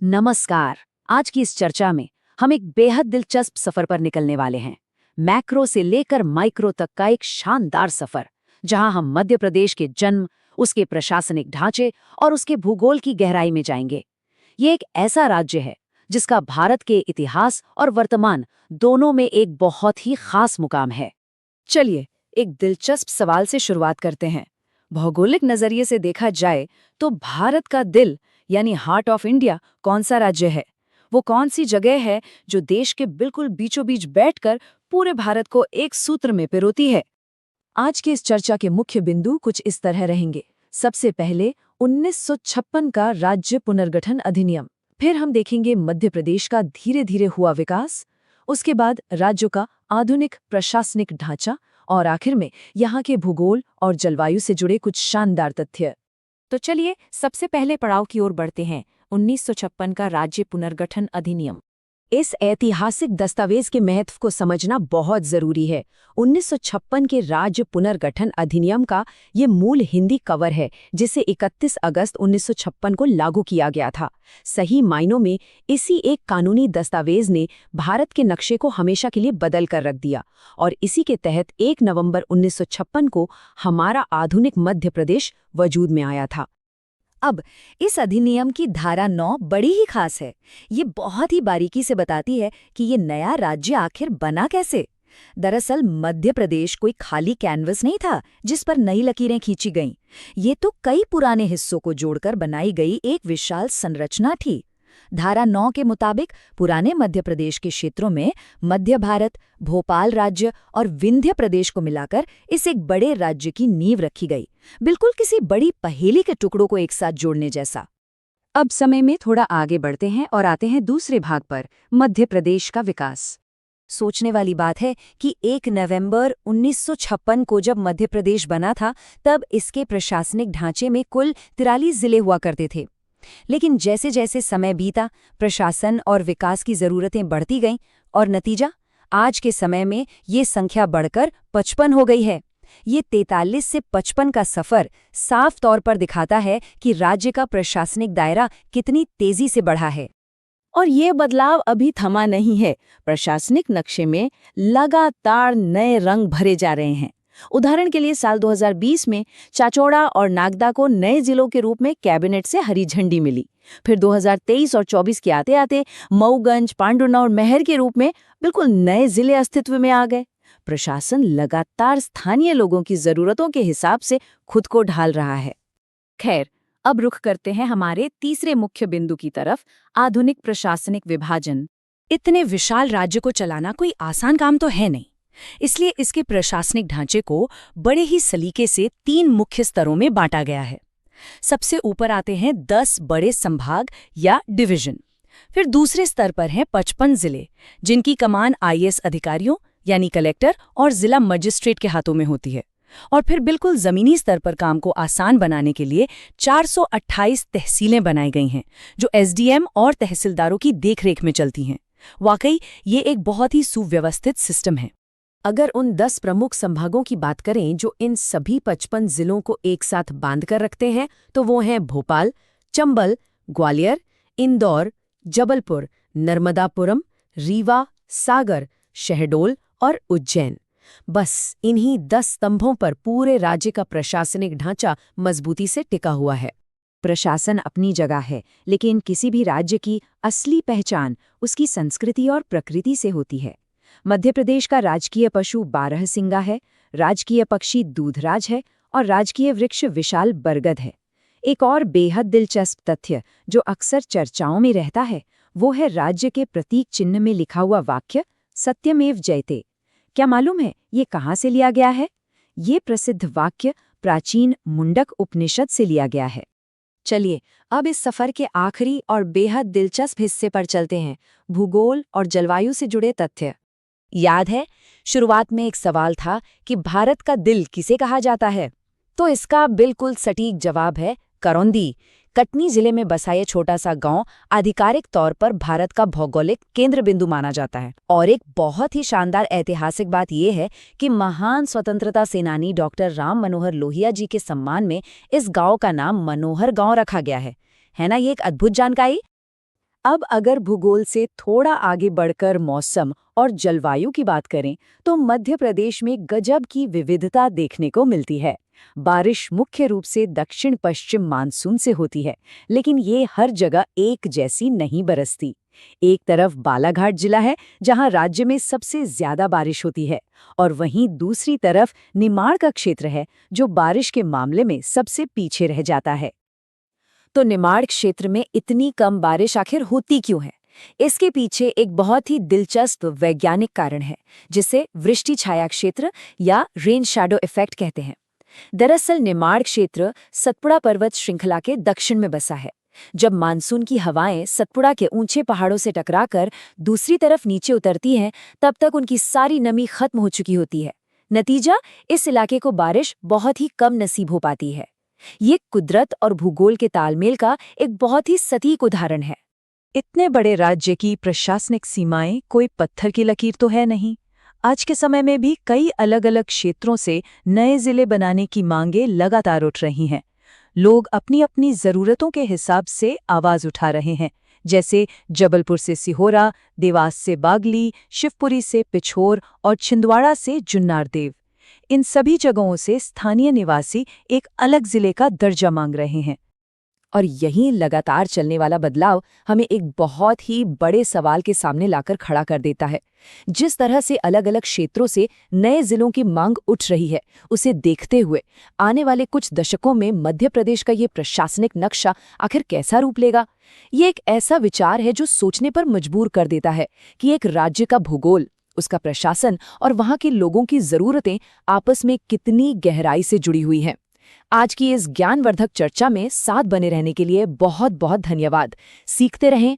नमस्कार। आज की इस चर्चा में हम एक बेहद दिलचस्प सफर पर निकलने वाले हैं। मैक्रो से लेकर माइक्रो तक का एक शानदार सफर, जहां हम मध्य प्रदेश के जन्म, उसके प्रशासनिक ढांचे और उसके भूगोल की गहराई में जाएंगे। ये एक ऐसा राज्य है जिसका भारत के इतिहास और वर्तमान दोनों में एक बहुत ही खास मुकाम है। चलिए, एक दिलचस्प सवाल से शुरुआत करते हैं। भौगोलिक नजरिए से देखा जाए तो भारत का दिल यानी हार्ट ऑफ इंडिया कौन सा राज्य है? वो कौन सी जगह है जो देश के बिल्कुल बीचों बीच बैठकर पूरे भारत को एक सूत्र में पिरोती है? आज की इस चर्चा के मुख्य बिंदु कुछ इस तरह रहेंगे। सबसे पहले 1956 का राज्य पुनर्गठन अधिनियम, फिर हम देखेंगे मध्य प्रदेश का धीरे धीरे हुआ विकास, उसके बाद राज्यों का आधुनिक प्रशासनिक ढांचा और आखिर में यहाँ के भूगोल और जलवायु से जुड़े कुछ शानदार तथ्य। तो चलिए सबसे पहले पड़ाव की ओर बढ़ते हैं। 1956 का राज्य पुनर्गठन अधिनियम। इस ऐतिहासिक दस्तावेज के महत्व को समझना बहुत जरूरी है। 1956 के राज्य पुनर्गठन अधिनियम का ये मूल हिंदी कवर है, जिसे 31 अगस्त 1956 को लागू किया गया था। सही मायनों में इसी एक कानूनी दस्तावेज ने भारत के नक्शे को हमेशा के लिए बदल कर रख दिया और इसी के तहत 1 नवंबर 1956 को हमारा आधुनिक मध्य प्रदेश वजूद में आया था। अब इस अधिनियम की धारा 9 बड़ी ही खास है। ये बहुत ही बारीकी से बताती है कि ये नया राज्य आखिर बना कैसे। दरअसल मध्य प्रदेश कोई खाली कैनवस नहीं था जिस पर नई लकीरें खींची गईं। ये तो कई पुराने हिस्सों को जोड़कर बनाई गई एक विशाल संरचना थी। धारा 9 के मुताबिक पुराने मध्य प्रदेश के क्षेत्रों में मध्य भारत, भोपाल राज्य और विंध्य प्रदेश को मिलाकर इस एक बड़े राज्य की नींव रखी गई, बिल्कुल किसी बड़ी पहेली के टुकड़ों को एक साथ जोड़ने जैसा। अब समय में थोड़ा आगे बढ़ते हैं और आते हैं दूसरे भाग पर, मध्य प्रदेश का विकास। सोचने वाली बात है कि 1 नवंबर 1956 को जब मध्य प्रदेश बना था, तब इसके प्रशासनिक ढांचे में कुल 43 जिले हुआ करते थे। लेकिन जैसे जैसे समय बीता, प्रशासन और विकास की जरूरतें बढ़ती गईं और नतीजा, आज के समय में ये संख्या बढ़कर 55 हो गई है। ये 43 से 55 का सफर साफ तौर पर दिखाता है कि राज्य का प्रशासनिक दायरा कितनी तेजी से बढ़ा है। और ये बदलाव अभी थमा नहीं है। प्रशासनिक नक्शे में लगातार नए रंग भरे जा रहे हैं। उदाहरण के लिए साल 2020 में चाचौड़ा और नागदा को नए जिलों के रूप में कैबिनेट से हरी झंडी मिली। फिर 2023 और 24 के आते आते मऊगंज, पांडुर्ना और महर के रूप में बिल्कुल नए जिले अस्तित्व में आ गए। प्रशासन लगातार स्थानीय लोगों की जरूरतों के हिसाब से खुद को ढाल रहा है। खैर, अब रुख करते हैं हमारे तीसरे मुख्य बिंदु की तरफ, आधुनिक प्रशासनिक विभाजन। इतने विशाल राज्य को चलाना कोई आसान काम तो है नहीं, इसलिए इसके प्रशासनिक ढांचे को बड़े ही सलीके से 3 मुख्य स्तरों में बांटा गया है। सबसे ऊपर आते हैं 10 बड़े संभाग या डिवीजन। फिर दूसरे स्तर पर हैं 55 जिले, जिनकी कमान आईएएस अधिकारियों यानी कलेक्टर और जिला मजिस्ट्रेट के हाथों में होती है। और फिर बिल्कुल जमीनी स्तर पर काम को आसान बनाने के लिए 428 तहसीलें बनाई गई हैं, जो एसडीएम और तहसीलदारों की देखरेख में चलती हैं। वाकई ये एक बहुत ही सुव्यवस्थित सिस्टम है। अगर उन 10 प्रमुख संभागों की बात करें जो इन सभी 55 जिलों को एक साथ बांध कर रखते हैं, तो वो हैं भोपाल, चंबल, ग्वालियर, इंदौर, जबलपुर, नर्मदापुरम, रीवा, सागर, शहडोल और उज्जैन। बस इन्हीं 10 स्तंभों पर पूरे राज्य का प्रशासनिक ढांचा मजबूती से टिका हुआ है। प्रशासन अपनी जगह है, लेकिन किसी भी राज्य की असली पहचान उसकी संस्कृति और प्रकृति से होती है। मध्य प्रदेश का राजकीय पशु बारहसिंगा है, राजकीय पक्षी दूधराज है और राजकीय वृक्ष विशाल बरगद है। एक और बेहद दिलचस्प तथ्य जो अक्सर चर्चाओं में रहता है, वो है राज्य के प्रतीक चिन्ह में लिखा हुआ वाक्य सत्यमेव जयते। क्या मालूम है ये कहाँ से लिया गया है? ये प्रसिद्ध वाक्य प्राचीन मुंडक उपनिषद से लिया गया है। चलिए अब इस सफर के आखिरी और बेहद दिलचस्प हिस्से पर चलते हैं, भूगोल और जलवायु से जुड़े तथ्य। याद है, शुरुआत में एक सवाल था कि भारत का दिल किसे कहा जाता है? तो इसका बिल्कुल सटीक जवाब है करौंदी। कटनी जिले में बसा ये छोटा सा गांव आधिकारिक तौर पर भारत का भौगोलिक केंद्र बिंदु माना जाता है। और एक बहुत ही शानदार ऐतिहासिक बात यह है कि महान स्वतंत्रता सेनानी डॉक्टर राम मनोहर लोहिया जी के सम्मान में इस गांव का नाम मनोहर गांव रखा गया है ना? ये एक अद्भुत जानकारी। अब अगर भूगोल से थोड़ा आगे बढ़कर मौसम और जलवायु की बात करें तो मध्य प्रदेश में गजब की विविधता देखने को मिलती है। बारिश मुख्य रूप से दक्षिण पश्चिम मानसून से होती है, लेकिन ये हर जगह एक जैसी नहीं बरसती। एक तरफ बालाघाट जिला है जहां राज्य में सबसे ज्यादा बारिश होती है, और वहीं दूसरी तरफ निमाड़ का क्षेत्र है जो बारिश के मामले में सबसे पीछे रह जाता है। तो निमाड़ क्षेत्र में इतनी कम बारिश आखिर होती क्यों है? इसके पीछे एक बहुत ही दिलचस्प वैज्ञानिक कारण है, जिसे वृष्टि छाया क्षेत्र या रेन शैडो इफेक्ट कहते हैं। दरअसल निमाड़ क्षेत्र सतपुड़ा पर्वत श्रृंखला के दक्षिण में बसा है। जब मानसून की हवाएं सतपुड़ा के ऊंचे पहाड़ों से टकराकर दूसरी तरफ नीचे उतरती हैं, तब तक उनकी सारी नमी खत्म हो चुकी होती है। नतीजा, इस इलाके को बारिश बहुत ही कम नसीब हो पाती है। ये कुदरत और भूगोल के तालमेल का एक बहुत ही सटीक उदाहरण है। इतने बड़े राज्य की प्रशासनिक सीमाएं कोई पत्थर की लकीर तो है नहीं। आज के समय में भी कई अलग अलग क्षेत्रों से नए जिले बनाने की मांगें लगातार उठ रही हैं। लोग अपनी अपनी जरूरतों के हिसाब से आवाज उठा रहे हैं, जैसे जबलपुर से सिहोरा, देवास से बागली, शिवपुरी से पिछोर और छिंदवाड़ा से जुन्नारदेव। इन सभी जगहों से स्थानीय निवासी एक अलग जिले का दर्जा मांग रहे हैं। और यही लगातार चलने वाला बदलाव हमें एक बहुत ही बड़े सवाल के सामने लाकर खड़ा कर देता है। जिस तरह से अलग अलग क्षेत्रों से नए जिलों की मांग उठ रही है, उसे देखते हुए आने वाले कुछ दशकों में मध्य प्रदेश का ये प्रशासनिक नक्शा आखिर कैसा रूप लेगा? ये एक ऐसा विचार है जो सोचने पर मजबूर कर देता है कि एक राज्य का भूगोल, उसका प्रशासन और वहाँ के लोगों की जरूरतें आपस में कितनी गहराई से जुड़ी हुई हैं। आज की इस ज्ञानवर्धक चर्चा में साथ बने रहने के लिए बहुत बहुत धन्यवाद। सीखते रहें